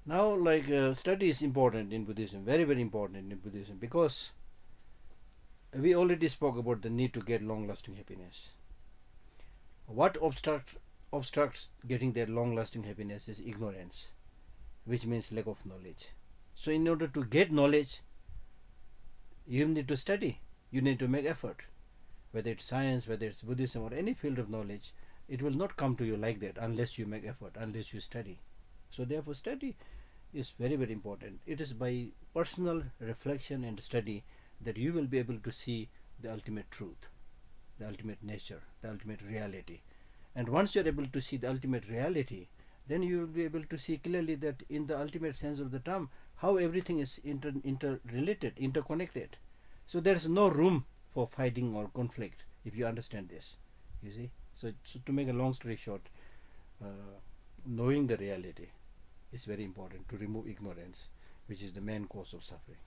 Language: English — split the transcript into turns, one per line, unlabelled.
Now, study is important in Buddhism, very, very important in Buddhism, because we already spoke about the need to get long-lasting happiness. What obstructs getting that long-lasting happiness is ignorance, which means lack of knowledge. So in order to get knowledge, you need to study, you need to make effort. Whether it's science, whether it's Buddhism or any field of knowledge, it will not come to you like that unless you make effort, unless you study. So therefore study is very, very important. It is by personal reflection and study that you will be able to see the ultimate truth, the ultimate nature, the ultimate reality. And once you are able to see the ultimate reality, then you will be able to see clearly that in the ultimate sense of the term, how everything is interrelated, interconnected. So there is no room for fighting or conflict if you understand this, you see. So to make a long story short, knowing the reality is very important to remove ignorance, which is the main cause of suffering.